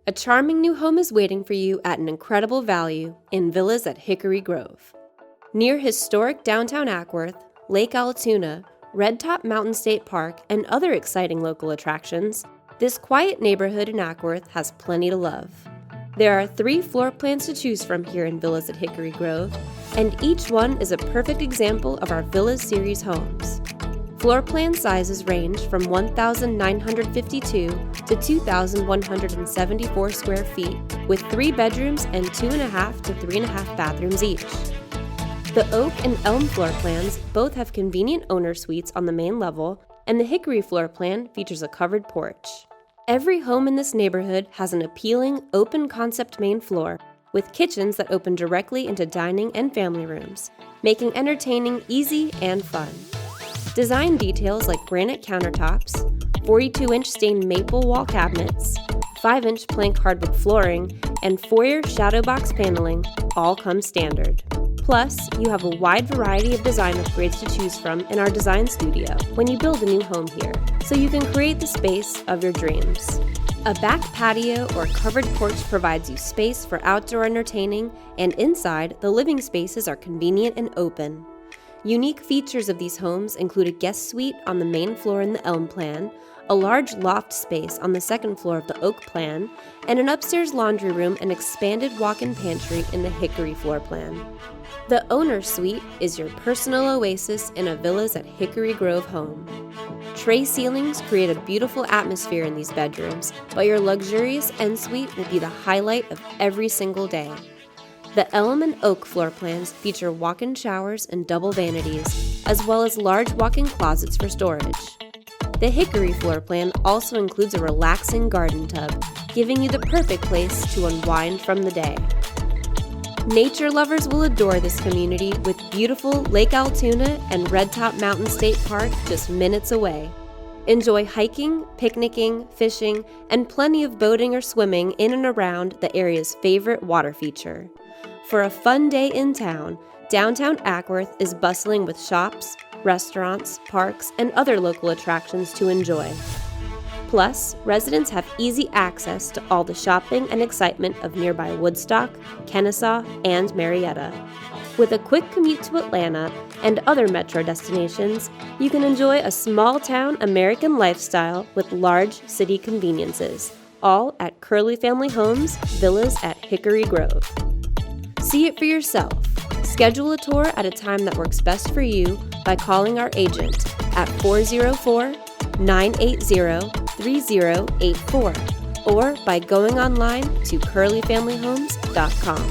A charming new home is waiting for you at an incredible value in Villas at Hickory Grove. Near historic downtown Acworth, Lake Allatoona, Red Top Mountain State Park, and other exciting local attractions, this quiet neighborhood in Acworth has plenty to love. There are 3 floor plans to choose from here in Villas at Hickory Grove, and each one is a perfect example of our Villas series homes. Floor plan sizes range from 1,952 to 2,174 square feet, with 3 bedrooms and 2.5 to 3.5 bathrooms each. The oak and elm floor plans both have convenient owner suites on the main level, and the hickory floor plan features a covered porch. Every home in this neighborhood has an appealing, open-concept main floor with kitchens that open directly into dining and family rooms, making entertaining easy and fun. Design details like granite countertops, 42-inch stained maple wall cabinets, 5-inch plank hardwood flooring, and foyer shadow box paneling all come standard. Plus, you have a wide variety of design upgrades to choose from in our design studio when you build a new home here, so you can create the space of your dreams. A back patio or covered porch provides you space for outdoor entertaining, and inside, the living spaces are convenient and open. Unique features of these homes include a guest suite on the main floor in the elm plan, a large loft space on the second floor of the oak plan, and an upstairs laundry room and expanded walk-in pantry in the hickory floor plan. The owner's suite is your personal oasis in a Villas at Hickory Grove home. Tray ceilings create a beautiful atmosphere in these bedrooms, but your luxurious ensuite will be the highlight of every single day. The elm and oak floor plans feature walk-in showers and double vanities, as well as large walk-in closets for storage. The hickory floor plan also includes a relaxing garden tub, giving you the perfect place to unwind from the day. Nature lovers will adore this community with beautiful Lake Allatoona and Red Top Mountain State Park just minutes away. Enjoy hiking, picnicking, fishing, and plenty of boating or swimming in and around the area's favorite water feature. For a fun day in town, downtown Acworth is bustling with shops, restaurants, parks, and other local attractions to enjoy. Plus, residents have easy access to all the shopping and excitement of nearby Woodstock, Kennesaw, and Marietta. With a quick commute to Atlanta and other metro destinations, you can enjoy a small-town American lifestyle with large city conveniences, all at Kerley Family Homes, Villas at Hickory Grove. See it for yourself. Schedule a tour at a time that works best for you by calling our agent at 404-980-3084 or by going online to kerleyfamilyhomes.com.